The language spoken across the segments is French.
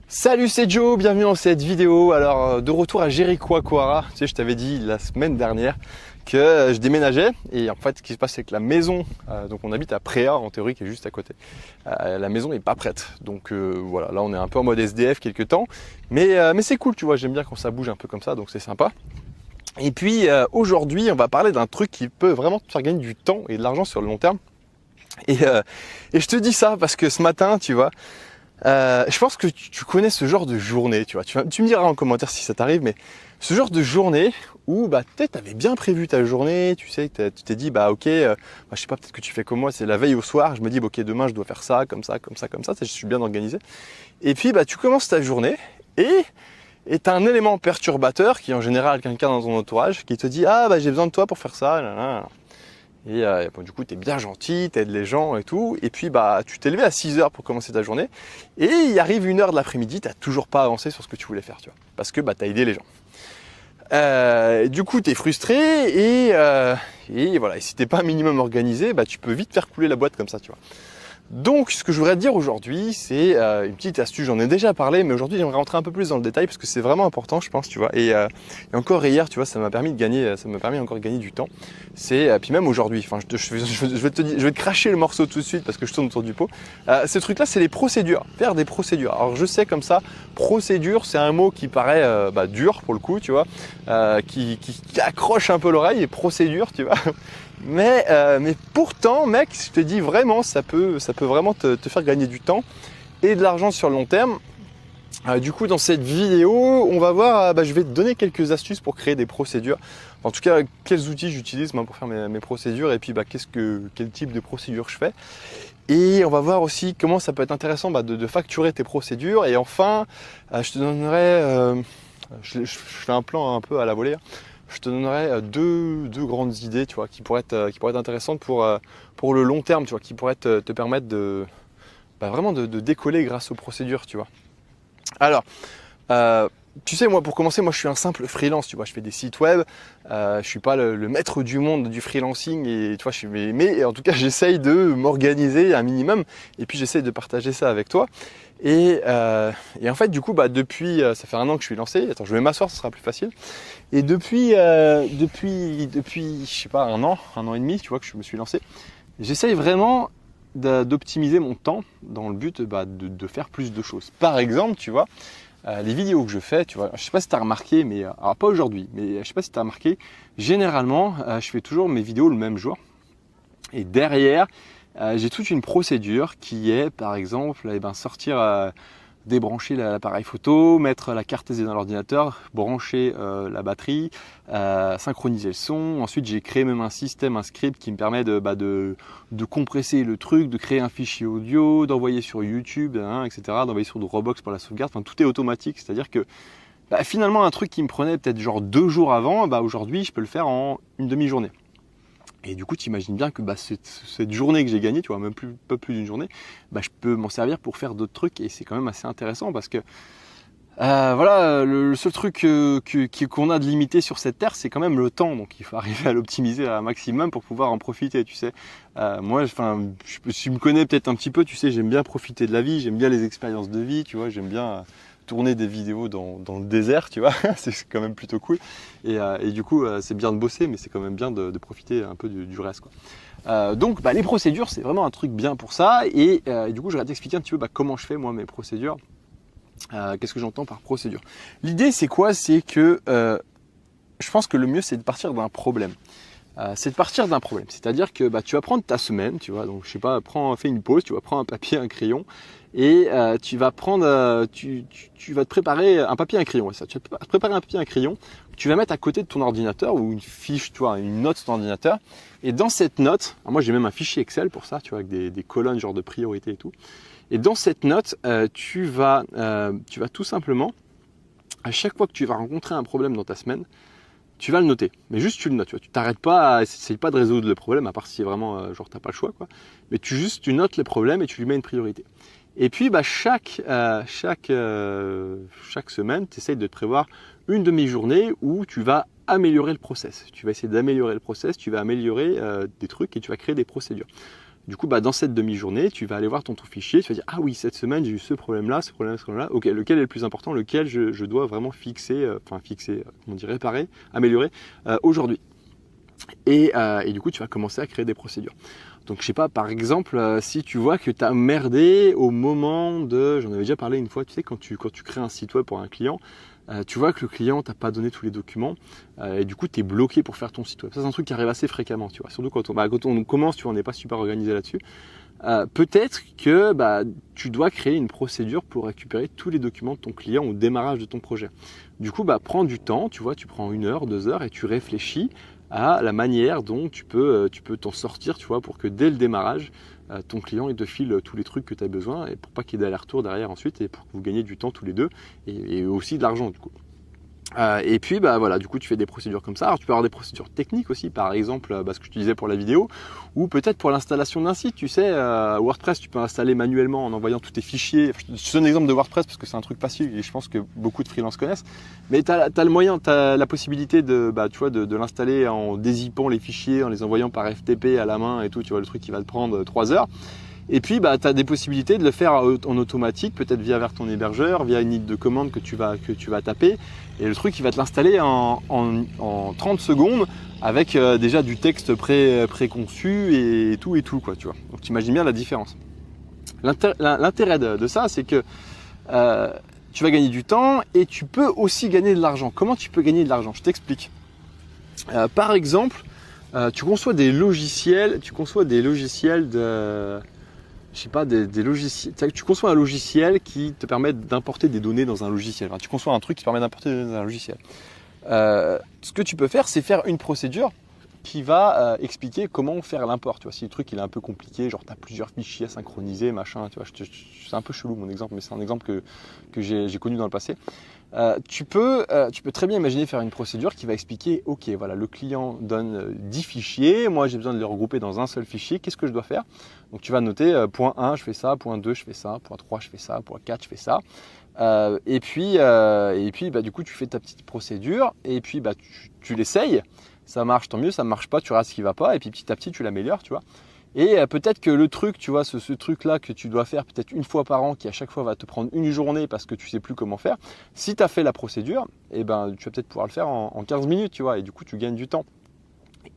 Salut, c'est Joe, bienvenue dans cette vidéo. Alors de retour à Jericoacoara, tu sais, je t'avais dit la semaine dernière que je déménageais et en fait ce qui se passe c'est que la maison, donc on habite à Préa en théorie qui est juste à côté, la maison n'est pas prête. Donc voilà, là on est un peu en mode SDF quelques temps, mais c'est cool, tu vois, j'aime bien quand ça bouge un peu comme ça, donc c'est sympa. Et puis aujourd'hui on va parler d'un truc qui peut vraiment te faire gagner du temps et de l'argent sur le long terme. Et je te dis ça parce que ce matin, tu vois, je pense que tu connais ce genre de journée, tu vois. Tu me diras en commentaire si ça t'arrive, mais ce genre de journée où bah peut-être t'avais bien prévu ta journée, tu sais, tu t'es dit bah ok, je sais pas, peut-être que tu fais comme moi, c'est la veille au soir, je me dis bah, ok demain je dois faire ça, comme ça, comme ça, comme ça, je suis bien organisé. Et puis bah tu commences ta journée et t'as un élément perturbateur qui est en général quelqu'un dans ton entourage qui te dit ah bah j'ai besoin de toi pour faire ça, là, là. Et bon, du coup, tu es bien gentil, tu aides les gens et tout. Et puis, bah, tu t'es levé à 6 heures pour commencer ta journée. Et il arrive 1 heure de l'après-midi, tu n'as toujours pas avancé sur ce que tu voulais faire, tu vois. Parce que bah, tu as aidé les gens. Du coup, tu es frustré et voilà. Et si tu n'es pas un minimum organisé, bah, tu peux vite faire couler la boîte comme ça, tu vois. Donc, ce que je voudrais te dire aujourd'hui, c'est une petite astuce. J'en ai déjà parlé, mais aujourd'hui, j'aimerais rentrer un peu plus dans le détail parce que c'est vraiment important, je pense, tu vois. Et encore hier, tu vois, ça m'a permis de gagner, ça m'a permis encore de gagner du temps. C'est puis même aujourd'hui. Enfin, je vais te cracher le morceau tout de suite parce que je tourne autour du pot. Ce truc-là, c'est les procédures. Faire des procédures. Alors, je sais comme ça, procédure, c'est un mot qui paraît dur pour le coup, tu vois, qui accroche un peu l'oreille. Et procédure, tu vois. Mais pourtant, mec, je te dis vraiment, ça peut vraiment te faire gagner du temps et de l'argent sur le long terme. Du coup, dans cette vidéo, on va voir, je vais te donner quelques astuces pour créer des procédures. En tout cas, quels outils j'utilise pour faire mes procédures et puis quel type de procédure je fais. Et on va voir aussi comment ça peut être intéressant de facturer tes procédures. Et enfin, je te donnerai, je fais un plan un peu à la volée. Je te donnerai deux grandes idées, tu vois, qui pourraient être intéressantes pour le long terme, tu vois, qui pourraient te permettre vraiment de décoller grâce aux procédures, tu vois. Alors, tu sais, moi, pour commencer, moi, je suis un simple freelance, tu vois, je fais des sites web, je suis pas le maître du monde du freelancing, et tu vois, mais en tout cas, j'essaye de m'organiser un minimum, et puis j'essaye de partager ça avec toi. Et en fait, du coup, depuis, ça fait 1 an que je suis lancé. Attends, je vais m'asseoir, ce sera plus facile. Et depuis, je sais pas, 1 an et demi, tu vois, que je me suis lancé, j'essaye vraiment d'optimiser mon temps dans le but de faire plus de choses. Par exemple, tu vois, les vidéos que je fais, tu vois, je sais pas si tu as remarqué, mais alors pas aujourd'hui, mais je sais pas si tu as remarqué, généralement, je fais toujours mes vidéos le même jour. Et derrière, j'ai toute une procédure qui est, par exemple, sortir, débrancher l'appareil photo, mettre la carte SD dans l'ordinateur, brancher la batterie, synchroniser le son. Ensuite, j'ai créé même un système, un script qui me permet de compresser le truc, de créer un fichier audio, d'envoyer sur YouTube, etc., d'envoyer sur Dropbox pour la sauvegarde. Enfin, tout est automatique, c'est-à-dire que finalement, un truc qui me prenait peut-être genre 2 jours avant, aujourd'hui, je peux le faire en une demi-journée. Et du coup, tu imagines bien que cette journée que j'ai gagnée, tu vois, même pas plus d'une journée, je peux m'en servir pour faire d'autres trucs et c'est quand même assez intéressant parce que voilà, le seul truc qu'on a de limité sur cette terre, c'est quand même le temps. Donc il faut arriver à l'optimiser un maximum pour pouvoir en profiter, tu sais. Moi, tu me connais peut-être un petit peu, tu sais, j'aime bien profiter de la vie, j'aime bien les expériences de vie, tu vois, j'aime bien tourner des vidéos dans le désert, tu vois, c'est quand même plutôt cool. Et du coup, c'est bien de bosser, mais c'est quand même bien de profiter un peu du reste, quoi. Donc, les procédures, c'est vraiment un truc bien pour ça. Et du coup, je vais t'expliquer un petit peu comment je fais, moi, mes procédures. Qu'est-ce que j'entends par procédure? L'idée, c'est quoi? C'est que je pense que le mieux, c'est de partir d'un problème. C'est-à-dire que tu vas prendre ta semaine, tu vois, donc je sais pas, fais une pause, tu vas prendre un papier, un crayon, et tu vas prendre, tu vas te préparer un papier, un crayon, ça. Tu vas te préparer un papier, un crayon, tu vas mettre à côté de ton ordinateur ou une fiche, tu vois, une note sur ton ordinateur, et dans cette note, alors moi j'ai même un fichier Excel pour ça, tu vois, avec des colonnes genre de priorité et tout. Et dans cette note, tu vas tout simplement, à chaque fois que tu vas rencontrer un problème dans ta semaine, tu vas le noter. Mais juste tu le notes, tu t'arrêtes pas, essaye pas de résoudre le problème, à part si vraiment genre t'as pas le choix, quoi. Mais tu notes les problèmes et tu lui mets une priorité. Et puis chaque semaine, tu essayes de te prévoir une demi-journée où tu vas améliorer le process. Tu vas essayer d'améliorer le process, tu vas améliorer des trucs et tu vas créer des procédures. Du coup, dans cette demi-journée, tu vas aller voir ton fichier, tu vas dire ah oui, cette semaine j'ai eu ce problème-là, ce problème-là. Ok, lequel est le plus important, lequel je dois vraiment réparer, améliorer aujourd'hui. Et du coup, tu vas commencer à créer des procédures. Donc, je sais pas, par exemple, si tu vois que tu as merdé au moment de, j'en avais déjà parlé une fois, tu sais, quand tu crées un site web pour un client, tu vois que le client t'a pas donné tous les documents et du coup, tu es bloqué pour faire ton site web. Ça, c'est un truc qui arrive assez fréquemment, tu vois. Surtout quand on commence, tu vois, on n'est pas super organisé là-dessus. Peut-être que tu dois créer une procédure pour récupérer tous les documents de ton client au démarrage de ton projet. Du coup, prends du temps, tu vois, tu prends 1 heure, 2 heures et tu réfléchis à la manière dont tu peux t'en sortir, tu vois, pour que dès le démarrage, ton client il te file tous les trucs que tu as besoin et pour pas qu'il y ait d'aller-retour derrière ensuite et pour que vous gagnez du temps tous les deux et aussi de l'argent du coup. Et puis voilà, du coup tu fais des procédures comme ça. Alors tu peux avoir des procédures techniques aussi, par exemple ce que je te disais pour la vidéo, ou peut-être pour l'installation d'un site, tu sais, WordPress tu peux installer manuellement en envoyant tous tes fichiers. Je te donne l'exemple de WordPress parce que c'est un truc facile et je pense que beaucoup de freelances connaissent, mais tu as le moyen, tu as la possibilité de l'installer en dézippant les fichiers, en les envoyant par FTP à la main et tout, tu vois, le truc qui va te prendre 3 heures. Et puis, tu as des possibilités de le faire en automatique, peut-être vers ton hébergeur, via une ligne de commande que tu vas taper. Et le truc, il va te l'installer en 30 secondes avec déjà du texte préconçu et tout, quoi, tu vois. Donc, tu imagines bien la différence. L'intérêt de ça, c'est que tu vas gagner du temps et tu peux aussi gagner de l'argent. Comment tu peux gagner de l'argent? Je t'explique. Par exemple, tu conçois des logiciels de... Je sais pas, des logiciels. Tu conçois un logiciel qui te permet d'importer des données dans un logiciel. Enfin, tu conçois un truc qui permet d'importer des données dans un logiciel. Ce que tu peux faire, c'est faire une procédure qui va expliquer comment faire l'import. Tu vois, si le truc il est un peu compliqué, genre tu as plusieurs fichiers à synchroniser, machin, tu vois, c'est un peu chelou mon exemple, mais c'est un exemple que j'ai connu dans le passé. Tu peux très bien imaginer faire une procédure qui va expliquer, ok, voilà, le client donne 10 fichiers, moi j'ai besoin de les regrouper dans un seul fichier, qu'est-ce que je dois faire? Donc tu vas noter point 1, je fais ça, point 2, je fais ça, point 3, je fais ça, point 4, je fais ça. Et puis du coup tu fais ta petite procédure et puis tu l'essayes, ça marche tant mieux, ça ne marche pas, tu regardes ce qui ne va pas et puis petit à petit tu l'améliores, tu vois. Et peut-être que le truc, tu vois, ce truc-là que tu dois faire peut-être une fois par an, qui à chaque fois va te prendre une journée parce que tu sais plus comment faire, si tu as fait la procédure, tu vas peut-être pouvoir le faire en 15 minutes, tu vois, et du coup tu gagnes du temps.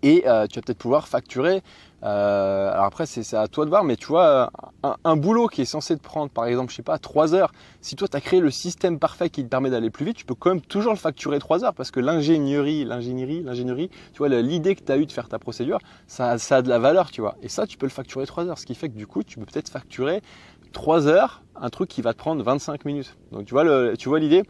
Et tu vas peut-être pouvoir facturer. Alors après, c'est à toi de voir, mais tu vois, un boulot qui est censé te prendre, par exemple, je sais pas, 3 heures, si toi, tu as créé le système parfait qui te permet d'aller plus vite, tu peux quand même toujours le facturer 3 heures parce que l'ingénierie, tu vois, l'idée que tu as eue de faire ta procédure, ça a de la valeur, tu vois. Et ça, tu peux le facturer 3 heures, ce qui fait que du coup, tu peux peut-être facturer 3 heures, un truc qui va te prendre 25 minutes. Donc, tu vois l'idée.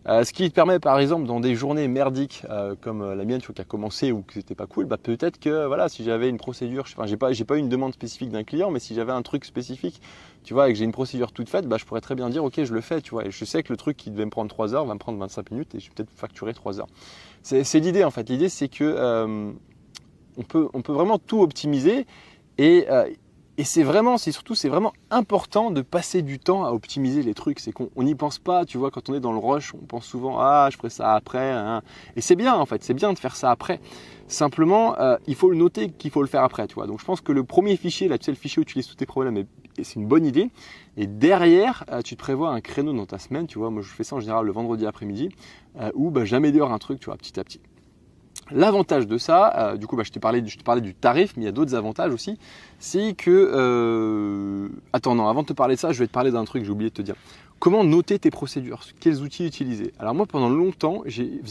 Ce qui te permet par exemple dans des journées merdiques comme la mienne, tu vois, qui a commencé ou que c'était pas cool, peut-être que voilà, si j'avais une procédure, j'ai pas eu une demande spécifique d'un client, mais si j'avais un truc spécifique, tu vois, et que j'ai une procédure toute faite, je pourrais très bien dire ok, je le fais, tu vois, et je sais que le truc qui devait me prendre 3 heures va me prendre 25 minutes et je vais peut-être facturer 3 heures. C'est l'idée en fait. L'idée c'est que on peut vraiment tout optimiser et c'est vraiment important de passer du temps à optimiser les trucs. C'est qu'on n'y pense pas, tu vois, quand on est dans le rush, on pense souvent « Ah, je ferai ça après hein. ». Et c'est bien en fait, c'est bien de faire ça après. Simplement, il faut le noter qu'il faut le faire après, tu vois. Donc je pense que le premier fichier, là, tu sais, le fichier où tu listes tous tes problèmes, et c'est une bonne idée. Et derrière, tu te prévois un créneau dans ta semaine, tu vois. Moi, je fais ça en général le vendredi après-midi, où j'améliore un truc, tu vois, petit à petit. L'avantage de ça, du coup, je te parlais du tarif, mais il y a d'autres avantages aussi. C'est que... Attends, non, avant de te parler de ça, je vais te parler d'un truc que j'ai oublié de te dire. Comment noter tes procédures? Quels outils utiliser? Alors moi, pendant longtemps, j'ai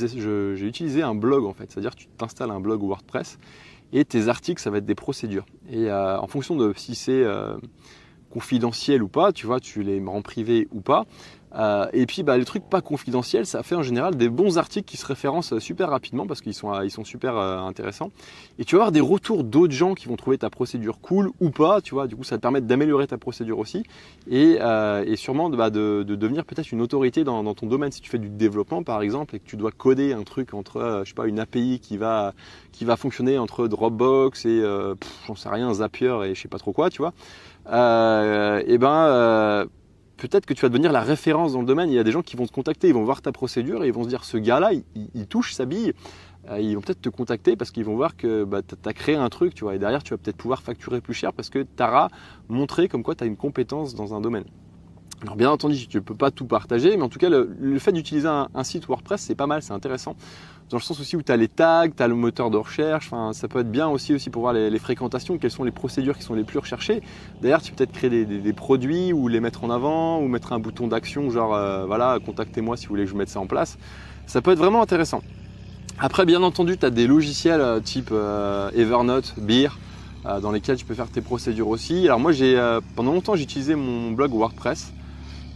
utilisé un blog en fait. C'est-à-dire que tu t'installes un blog WordPress et tes articles, ça va être des procédures. Et en fonction de si c'est confidentiel ou pas, tu vois, tu les rends privés ou pas. Et puis les trucs pas confidentiels, ça fait en général des bons articles qui se référencent super rapidement parce qu'ils sont super intéressants. Et tu vas avoir des retours d'autres gens qui vont trouver ta procédure cool ou pas, tu vois. Du coup, ça va te permettre d'améliorer ta procédure aussi et sûrement de devenir peut-être une autorité dans ton domaine. Si tu fais du développement par exemple et que tu dois coder un truc entre, je sais pas, une API qui va fonctionner entre Dropbox et j'en sais rien, Zapier et je sais pas trop quoi, tu vois. peut-être que tu vas devenir la référence dans le domaine. Il y a des gens qui vont te contacter, ils vont voir ta procédure et ils vont se dire ce gars-là, il touche sa bille. Ils vont peut-être te contacter parce qu'ils vont voir que tu as créé un truc, tu vois, et derrière tu vas peut-être pouvoir facturer plus cher parce que tu auras montré comme quoi tu as une compétence dans un domaine. Alors bien entendu, tu ne peux pas tout partager, mais en tout cas, le fait d'utiliser un site WordPress, c'est pas mal, c'est intéressant. Dans le sens aussi où tu as les tags, tu as le moteur de recherche, ça peut être bien aussi pour voir les fréquentations, quelles sont les procédures qui sont les plus recherchées. D'ailleurs, tu peux peut-être créer des produits ou les mettre en avant ou mettre un bouton d'action, genre voilà, contactez-moi si vous voulez que je mette ça en place. Ça peut être vraiment intéressant. Après, bien entendu, tu as des logiciels type Evernote, Beer, dans lesquels tu peux faire tes procédures aussi. Alors moi, pendant longtemps, j'ai utilisé mon blog WordPress.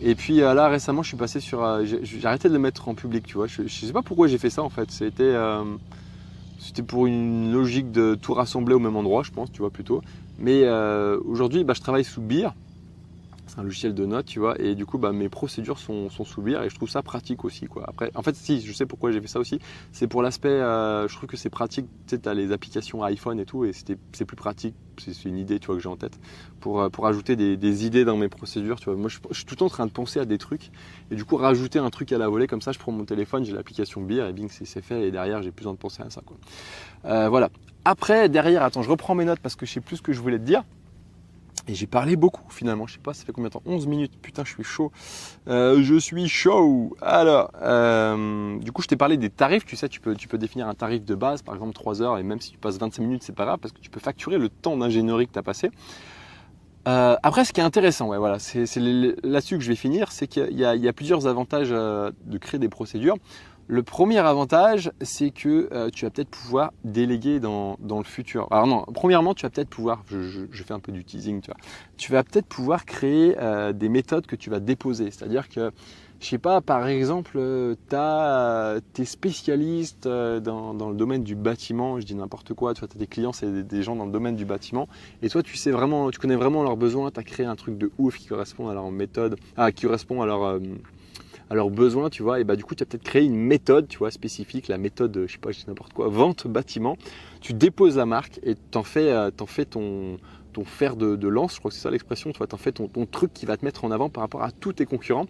Et puis là récemment je suis passé sur, j'ai arrêté de le mettre en public, tu vois. Je sais pas pourquoi j'ai fait ça en fait. C'était pour une logique de tout rassembler au même endroit, je pense, tu vois plutôt. Mais aujourd'hui je travaille sous Beer. C'est un logiciel de notes, tu vois, et du coup mes procédures sont sous Beer et je trouve ça pratique aussi, quoi. Après, en fait, si, je sais pourquoi j'ai fait ça aussi, c'est pour l'aspect, je trouve que c'est pratique, tu sais, tu as les applications iPhone et tout, et c'est plus pratique, c'est une idée, tu vois, que j'ai en tête, pour ajouter des idées dans mes procédures, tu vois. Moi, je suis tout le temps en train de penser à des trucs, et du coup, rajouter un truc à la volée, comme ça, je prends mon téléphone, j'ai l'application Beer, et bing, c'est fait, et derrière, j'ai plus besoin de penser à ça, quoi. Voilà. Après, derrière, attends, je reprends mes notes parce que je sais plus ce que je voulais te dire. Et j'ai parlé beaucoup finalement, je sais pas, ça fait combien de temps? 11 minutes, putain, je suis chaud. Je suis chaud. Alors, du coup, je t'ai parlé des tarifs, tu sais, tu peux définir un tarif de base, par exemple 3 heures, et même si tu passes 25 minutes, c'est pas grave, parce que tu peux facturer le temps d'ingénierie que tu as passé. Après, ce qui est intéressant, ouais, voilà, c'est là-dessus que je vais finir, c'est qu'il y a plusieurs avantages de créer des procédures. Le premier avantage, c'est que tu vas peut-être pouvoir déléguer dans le futur. Alors non, premièrement, tu vas peut-être pouvoir, je fais un peu du teasing, tu vois, tu vas peut-être pouvoir créer des méthodes que tu vas déposer. C'est-à-dire que, je sais pas, par exemple, tu es spécialiste dans le domaine du bâtiment, je dis n'importe quoi, tu vois, as des clients, c'est des gens dans le domaine du bâtiment, et toi, tu connais vraiment leurs besoins, tu as créé un truc de ouf qui correspond à leur méthode, qui correspond à leurs besoins, tu vois, et du coup tu as peut-être créé une méthode, tu vois, spécifique, la méthode, je sais pas, je dis n'importe quoi, vente bâtiment, tu déposes la marque et t'en fais ton fer de lance, je crois que c'est ça l'expression, tu vois, t'en fais ton truc qui va te mettre en avant par rapport à tous tes concurrents,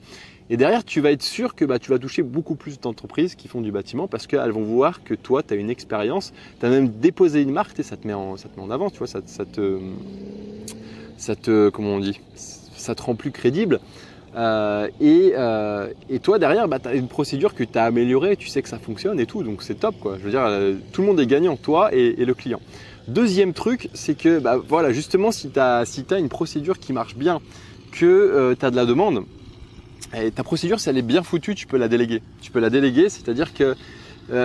et derrière tu vas être sûr que tu vas toucher beaucoup plus d'entreprises qui font du bâtiment parce qu'elles vont voir que toi tu as une expérience, tu as même déposé une marque, et ça te met en avant, tu vois, ça te comment on dit, ça te rend plus crédible. Et toi derrière tu as une procédure que tu as améliorée, tu sais que ça fonctionne et tout, donc c'est top, quoi. Je veux dire, tout le monde est gagnant, toi et le client. Deuxième truc, c'est que voilà, justement, si tu as une procédure qui marche bien, que tu as de la demande, et ta procédure, si elle est bien foutue, tu peux la déléguer. C'est-à-dire que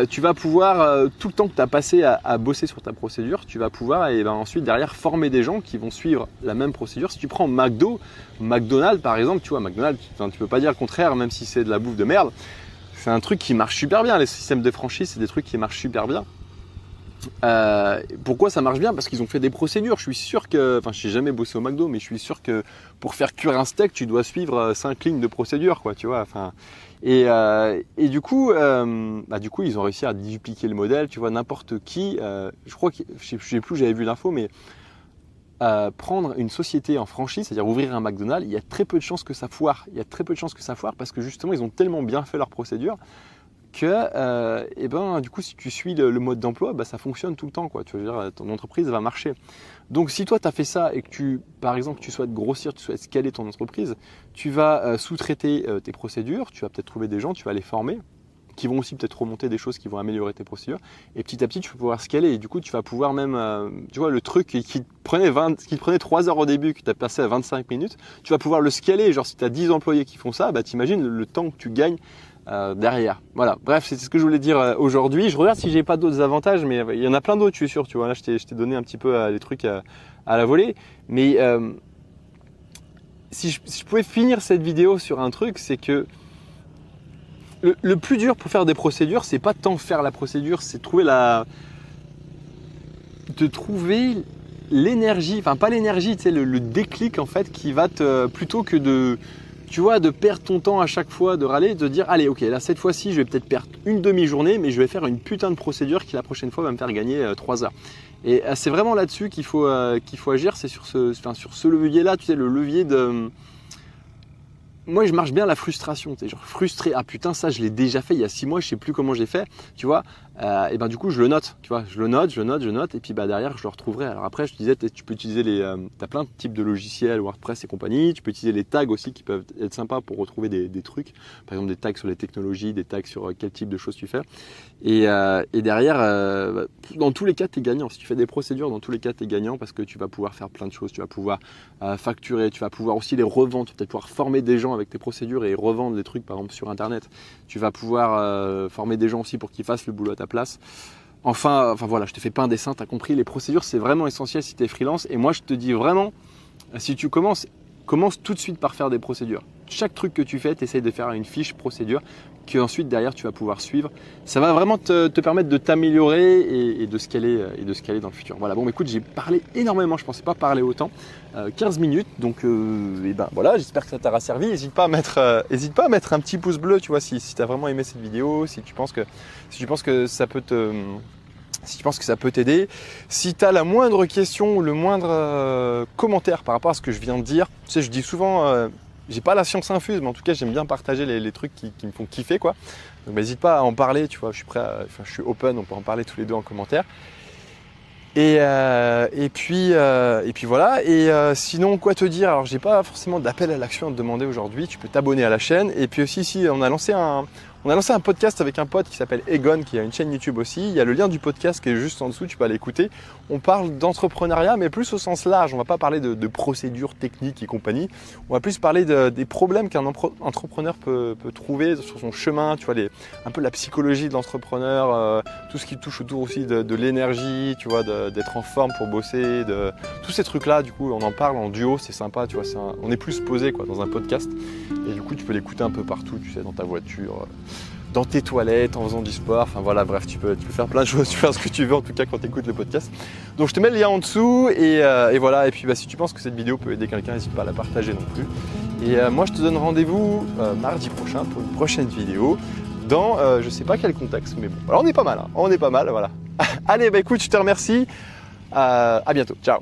tu vas pouvoir, tout le temps que tu as passé à bosser sur ta procédure, tu vas pouvoir ensuite derrière former des gens qui vont suivre la même procédure. Si tu prends McDonald's par exemple, tu vois, McDonald's, tu peux pas dire le contraire, même si c'est de la bouffe de merde. C'est un truc qui marche super bien. Les systèmes de franchise, c'est des trucs qui marchent super bien. Pourquoi ça marche bien? Parce qu'ils ont fait des procédures. Je suis sûr que, je n'ai jamais bossé au McDo, mais je suis sûr que pour faire cuire un steak, tu dois suivre 5 lignes de procédure, quoi, tu vois. Et du coup, ils ont réussi à dupliquer le modèle. Tu vois, n'importe qui, je crois que, je sais plus, j'avais vu l'info, mais prendre une société en franchise, c'est-à-dire ouvrir un McDonald's, il y a très peu de chances que ça foire. Parce que justement, ils ont tellement bien fait leur procédure que du coup, si tu suis le mode d'emploi, ça fonctionne tout le temps, quoi. Tu veux dire, ton entreprise va marcher. Donc si toi tu as fait ça et que par exemple tu souhaites grossir, tu souhaites scaler ton entreprise, tu vas sous-traiter tes procédures, tu vas peut-être trouver des gens, tu vas les former, qui vont aussi peut-être remonter des choses qui vont améliorer tes procédures, et petit à petit tu vas pouvoir scaler, et du coup tu vas pouvoir même, tu vois, le truc qui te prenait 3 heures au début, que tu as passé à 25 minutes, tu vas pouvoir le scaler. Genre si tu as 10 employés qui font ça, t'imagines le temps que tu gagnes derrière. Voilà, bref, c'est ce que je voulais dire aujourd'hui. Je regarde si j'ai pas d'autres avantages, mais il y en a plein d'autres, je suis sûr. Tu vois, là je t'ai donné un petit peu les trucs à la volée, mais si je pouvais finir cette vidéo sur un truc, c'est que le plus dur pour faire des procédures, c'est pas tant faire la procédure, c'est trouver l'énergie, enfin pas l'énergie, tu sais, le déclic en fait qui va plutôt que de perdre ton temps à chaque fois, de râler, de dire allez, ok, là cette fois-ci je vais peut-être perdre une demi-journée, mais je vais faire une putain de procédure qui la prochaine fois va me faire gagner 3 heures. Et c'est vraiment là-dessus qu'il faut agir, c'est sur ce levier-là, tu sais, le levier moi, je marche bien la frustration, tu sais, genre frustré. Ah putain, ça, je l'ai déjà fait il y a 6 mois, je sais plus comment j'ai fait, tu vois. Et ben du coup, je le note, tu vois. Je le note, et puis bah derrière, je le retrouverai. Alors après, je te disais, tu peux utiliser t'as plein de types de logiciels, WordPress et compagnie. Tu peux utiliser les tags aussi qui peuvent être sympas pour retrouver des trucs. Par exemple, des tags sur les technologies, des tags sur quel type de choses tu fais. Et derrière, dans tous les cas, tu es gagnant. Si tu fais des procédures, dans tous les cas, tu es gagnant parce que tu vas pouvoir faire plein de choses. Tu vas pouvoir facturer, tu vas pouvoir aussi les revendre, tu vas peut-être pouvoir former des gens avec tes procédures et revendre des trucs par exemple sur internet. Tu vas pouvoir former des gens aussi pour qu'ils fassent le boulot à ta place. Enfin voilà, je te fais pas un dessin, tu as compris, les procédures c'est vraiment essentiel si tu es freelance et moi je te dis vraiment, si tu commence tout de suite par faire des procédures. Chaque truc que tu fais, tu essayes de faire une fiche procédure que ensuite derrière tu vas pouvoir suivre. Ça va vraiment te permettre de t'améliorer et de scaler dans le futur. Voilà, bon écoute, j'ai parlé énormément, je ne pensais pas parler autant. 15 minutes, donc et ben voilà, j'espère que ça t'aura servi. N'hésite pas à mettre un petit pouce bleu, tu vois, si tu as vraiment aimé cette vidéo, si tu penses que ça peut t'aider. Si tu as la moindre question ou le moindre commentaire par rapport à ce que je viens de dire, tu sais, je dis souvent, j'ai pas la science infuse, mais en tout cas, j'aime bien partager les trucs qui me font kiffer, quoi. Donc, n'hésite pas à en parler, tu vois, je suis open, on peut en parler tous les deux en commentaire. Et puis voilà. Et sinon, quoi te dire? Alors, j'ai pas forcément d'appel à l'action à te demander aujourd'hui. Tu peux t'abonner à la chaîne. Et puis aussi, ici, on a lancé un podcast avec un pote qui s'appelle Egon, qui a une chaîne YouTube aussi. Il y a le lien du podcast qui est juste en dessous, tu peux aller écouter. On parle d'entrepreneuriat, mais plus au sens large. On ne va pas parler de procédures techniques et compagnie. On va plus parler des problèmes qu'un entrepreneur peut trouver sur son chemin. Tu vois, un peu la psychologie de l'entrepreneur, tout ce qui touche autour aussi de l'énergie, tu vois, d'être en forme pour bosser, de tous ces trucs-là. Du coup, on en parle en duo, c'est sympa. Tu vois, on est plus posé quoi, dans un podcast. Et du coup, tu peux l'écouter un peu partout, tu sais, dans ta voiture, dans tes toilettes, en faisant du sport. Enfin voilà, bref, tu peux faire plein de choses, tu fais ce que tu veux en tout cas quand tu écoutes le podcast. Donc je te mets le lien en dessous et voilà. Et puis si tu penses que cette vidéo peut aider quelqu'un, n'hésite pas à la partager non plus. Et moi, je te donne rendez-vous mardi prochain pour une prochaine vidéo dans je sais pas quel contexte, mais bon, alors on est pas mal, hein, voilà. Allez, écoute, je te remercie. À bientôt. Ciao.